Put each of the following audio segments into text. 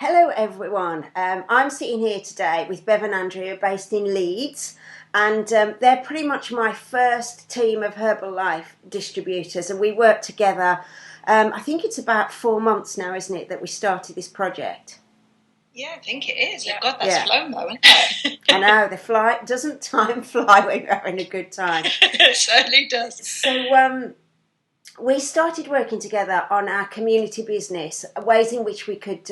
Hello everyone, I'm sitting here today with Bev and Andrea based in Leeds, and they're pretty much my first team of Herbalife distributors, and we work together. I think it's about 4 months now, isn't it, that we started this project? Yeah, I think it is. Yeah. God, that's flown though, isn't it? I know, doesn't time fly when you're having a good time? It certainly does. So we started working together on our community business, ways in which we could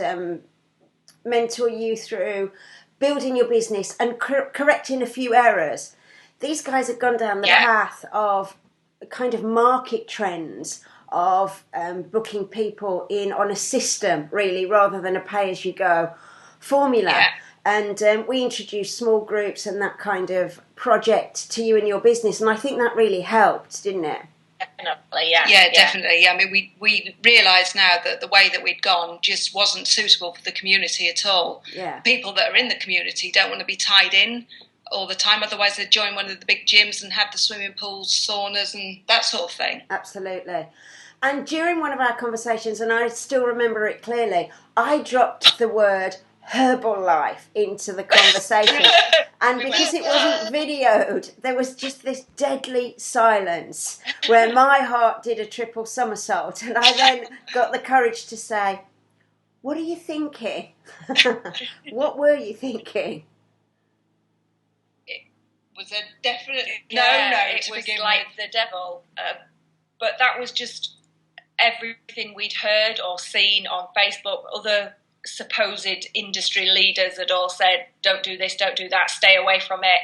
mentor you through building your business and correcting a few errors. These guys have gone down the path of kind of market trends of booking people in on a system, really, rather than a pay-as-you-go formula. Yeah. And we introduced small groups and that kind of project to you and your business, and I think that really helped, didn't it? Definitely, yeah. Yeah, definitely. I mean, we realised now that the way that we'd gone just wasn't suitable for the community at all. Yeah. People that are in the community don't want to be tied in all the time. Otherwise, they'd join one of the big gyms and have the swimming pools, saunas and that sort of thing. Absolutely. And during one of our conversations, and I still remember it clearly, I dropped the word Herbalife into the conversation. And because it wasn't videoed, there was just this deadly silence where my heart did a triple somersault. And I then got the courage to say, "What are you thinking?" What were you thinking? It was a definite no. It was like the devil. But that was just everything we'd heard or seen on Facebook. Other supposed industry leaders had all said, don't do this, don't do that, stay away from it,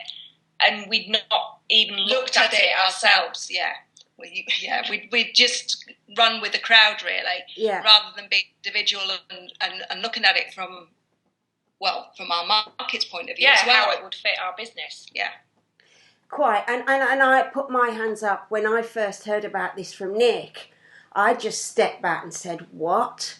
and we'd not even looked at it ourselves. We'd just run with the crowd, really, rather than be individual and looking at it from our market's point of view as well. How it would fit our business. Quite, and I put my hands up when I first heard about this from Nick. I just stepped back and said, what?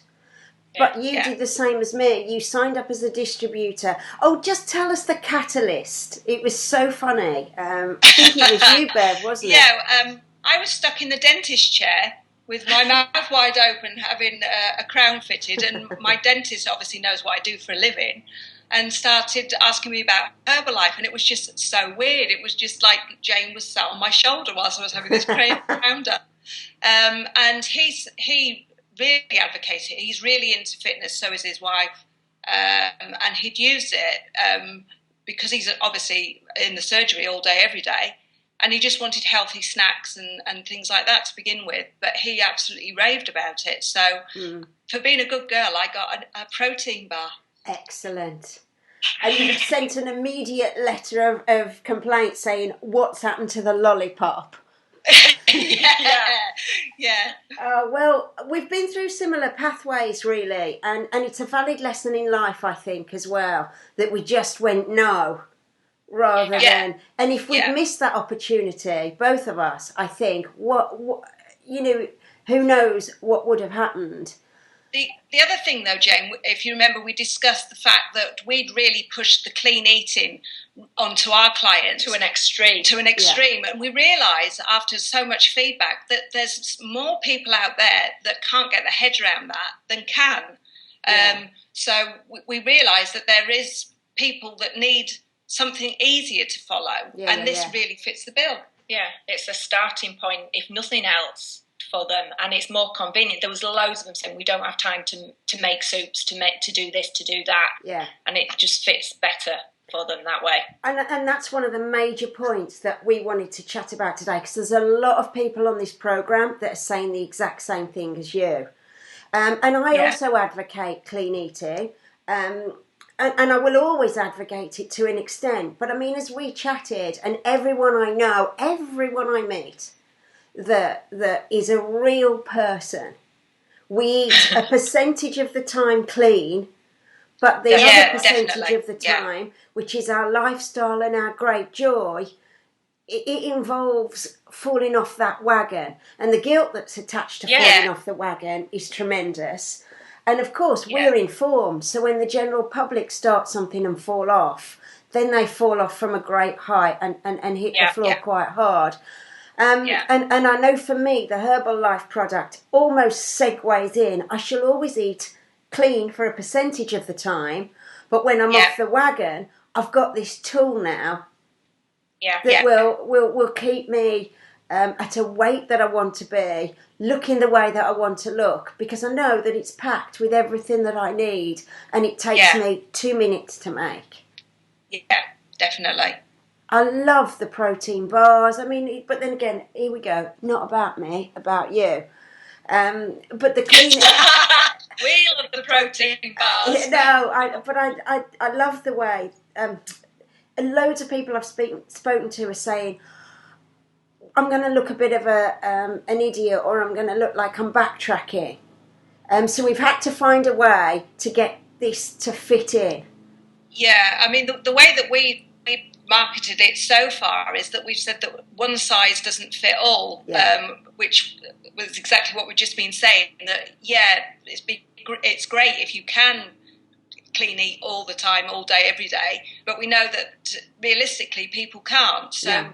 But you did the same as me. You signed up as a distributor. Oh, just tell us the catalyst. It was so funny. I think it was you, Bev, wasn't it? Yeah, I was stuck in the dentist chair with my mouth wide open, having a crown fitted, and my dentist obviously knows what I do for a living, and started asking me about Herbalife, and it was just so weird. It was just like Jane was sat on my shoulder whilst I was having this crown done. And he really advocates it. He's really into fitness, so is his wife, and he'd use it because he's obviously in the surgery all day, every day, and he just wanted healthy snacks and things like that to begin with, but he absolutely raved about it. So for being a good girl, I got a protein bar. Excellent. And you sent an immediate letter of complaint saying, what's happened to the lollipop? Yeah. Well, we've been through similar pathways, really, and it's a valid lesson in life, I think, as well, that we just went no rather than. And if we'd missed that opportunity, both of us, I think, what who knows what would have happened. The other thing, though, Jane, if you remember, we discussed the fact that we'd really pushed the clean eating onto our clients. To an extreme. And we realised after so much feedback that there's more people out there that can't get their head around that than can. So we realised that there is people that need something easier to follow, and this really fits the bill. Yeah, it's a starting point, if nothing else, for them, and it's more convenient. There was loads of them saying we don't have time to make soups, to do this, to do that, and it just fits better for them that way. And that's one of the major points that we wanted to chat about today, because there's a lot of people on this programme that are saying the exact same thing as you, and I also advocate clean eating, and I will always advocate it to an extent, but I mean, as we chatted, and everyone I know, everyone I meet that is a real person, we eat a percentage of the time clean, but the other percentage of the time, which is our lifestyle and our great joy, it involves falling off that wagon, and the guilt that's attached to falling off the wagon is tremendous. And of course we're informed, so when the general public start something and fall off, then they fall off from a great height and hit the floor quite hard. And I know for me, the Herbalife product almost segues in. I shall always eat clean for a percentage of the time, but when I'm off the wagon, I've got this tool now that will keep me at a weight that I want to be, looking the way that I want to look, because I know that it's packed with everything that I need, and it takes me 2 minutes to make. Yeah, definitely. I love the protein bars. I mean, but then again, here we go. Not about me, about you. But the clean. We love the protein bars. No, I love the way. Loads of people I've spoken to are saying, I'm going to look a bit of an idiot, or I'm going to look like I'm backtracking. So we've had to find a way to get this to fit in. Yeah, I mean, the way that we marketed it so far is that we've said that one size doesn't fit all, which was exactly what we've just been saying. That it's great if you can clean eat all the time, all day, every day, but we know that realistically people can't. So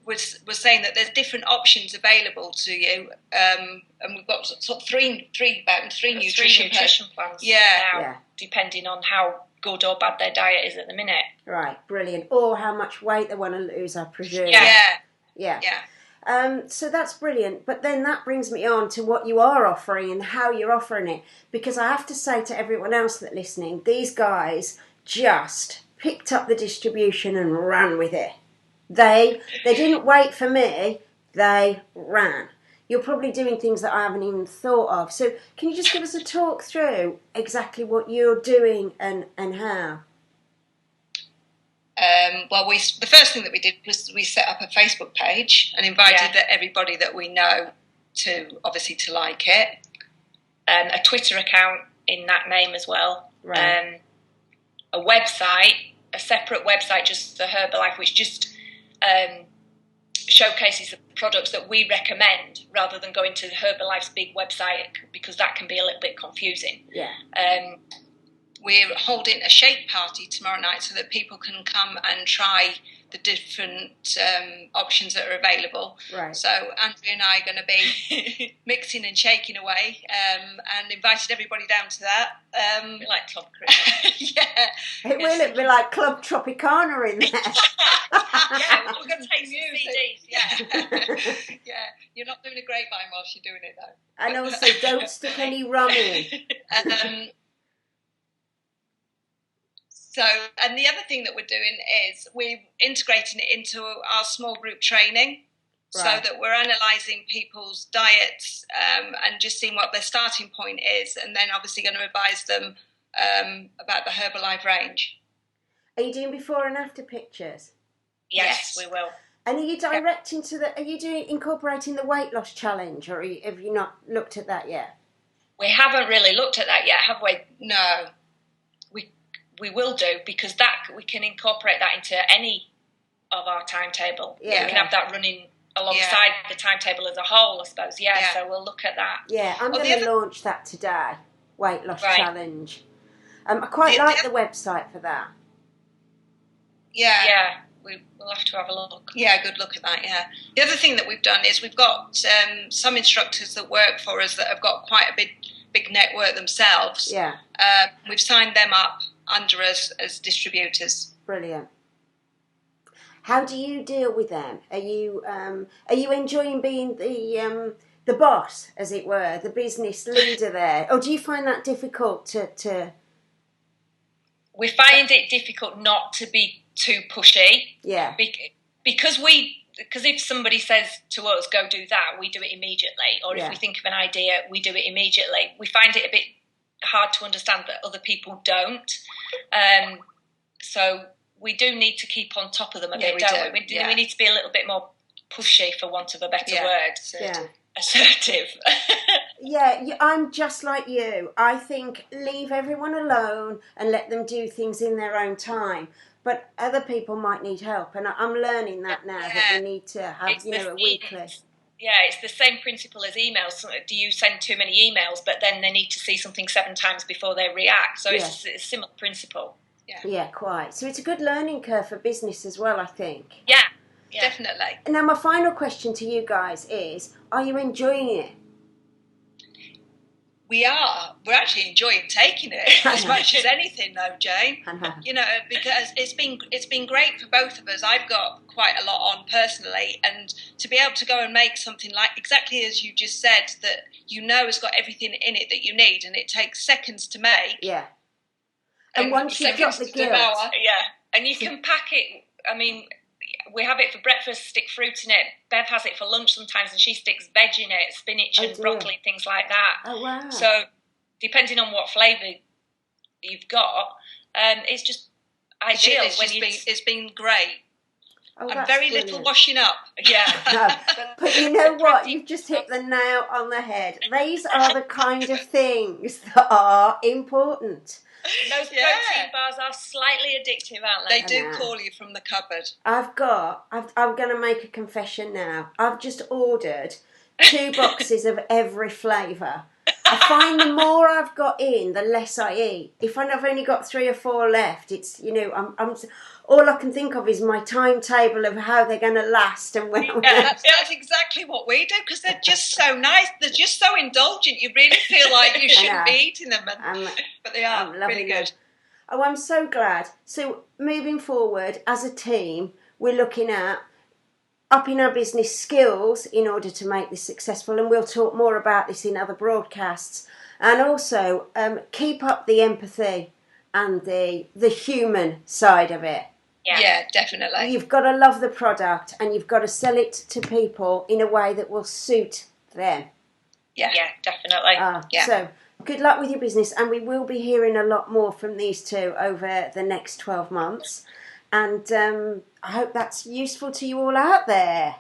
we're saying that there's different options available to you, and we've got sort of three nutrition plans. Now, depending on how good or bad their diet is at the minute. Right, brilliant. Or how much weight they want to lose, I presume. Yeah. So that's brilliant. But then that brings me on to what you are offering and how you're offering it. Because I have to say to everyone else that's listening, these guys just picked up the distribution and ran with it. They didn't wait for me, they ran. You're probably doing things that I haven't even thought of. So can you just give us a talk through exactly what you're doing and how? Well, the first thing that we did was we set up a Facebook page and invited everybody that we know to like it. A Twitter account in that name as well. Right. A website, a separate website just for Herbalife, which just showcases the products that we recommend rather than going to Herbalife's big website, because that can be a little bit confusing. Yeah. We're holding a shake party tomorrow night so that people can come and try the different options that are available. Right. So Andrea and I are going to be mixing and shaking away, and invited everybody down to that. Like Club Christmas. It will be like Club Tropicana in there. We're going to take some CDs. Yeah, you're not doing a grapevine whilst you're doing it though. And also, don't stick any rum in. So, and the other thing that we're doing is we're integrating it into our small group training, so that we're analysing people's diets and just seeing what their starting point is, and then obviously going to advise them about the Herbalife range. Are you doing before and after pictures? Yes, we will. And are you directing to are you incorporating the weight loss challenge, or have you not looked at that yet? We haven't really looked at that yet, have we? No. We will do, because that we can incorporate that into any of our timetable. We can have that running alongside the timetable as a whole, I suppose. So we'll look at that. Yeah, I'm going to launch that today, weight loss challenge. I quite like the website for that. Yeah. We'll have to have a look. Yeah, good look at that, The other thing that we've done is we've got some instructors that work for us that have got quite a big network themselves. Yeah. We've signed them up under us as distributors. Brilliant. How do you deal with them? Are you enjoying being the boss, as it were, the business leader there, or do you find that difficult to? We find it difficult not to be too pushy. Yeah. Because if somebody says to us, go do that, we do it immediately. Or if we think of an idea, we do it immediately. We find it a bit hard to understand that other people don't. So we do need to keep on top of them a bit, don't we? We need to be a little bit more pushy, for want of a better word. Assertive. I'm just like you. I think leave everyone alone and let them do things in their own time. But other people might need help, and I'm learning that now, that we need to have a weekly. Yeah, it's the same principle as emails. Do you send too many emails, but then they need to see something 7 times before they react? So it's a similar principle. Yeah, quite. So it's a good learning curve for business as well, I think. Yeah, definitely. Now, my final question to you guys is, are you enjoying it? We're actually enjoying taking it as much as anything, though, Jane. You know, because it's been great for both of us. I've got quite a lot on personally, and to be able to go and make something like exactly as you just said, that you know has got everything in it that you need, and it takes seconds to make. Yeah. And once you've got the guilt, and you can pack it. I mean, we have it for breakfast, stick fruit in it. Bev has it for lunch sometimes, and she sticks veg in it, spinach and broccoli, things like that. Oh, wow. So, depending on what flavour you've got, it's just ideal. It's been great. Oh, and very brilliant. Little washing up. Yeah. But you know what? You've just hit the nail on the head. These are the kind of things that are important. Those protein bars are slightly addictive, aren't they? They do call you from the cupboard. I'm going to make a confession now. I've just ordered 2 boxes of every flavour. I find the more I've got in, the less I eat. If I've only got 3 or 4 left, it's, you know, I'm all I can think of is my timetable of how they're going to last and when. That's exactly what we do, because they're just so nice. They're just so indulgent. You really feel like you shouldn't be eating them, but they are really good. Oh, I'm so glad. So moving forward as a team, we're looking at upping our business skills in order to make this successful, and we'll talk more about this in other broadcasts. And also keep up the empathy and the human side of it. Yeah, definitely. You've got to love the product, and you've got to sell it to people in a way that will suit them. Yeah, definitely. So good luck with your business, and we will be hearing a lot more from these two over the next 12 months. And I hope that's useful to you all out there.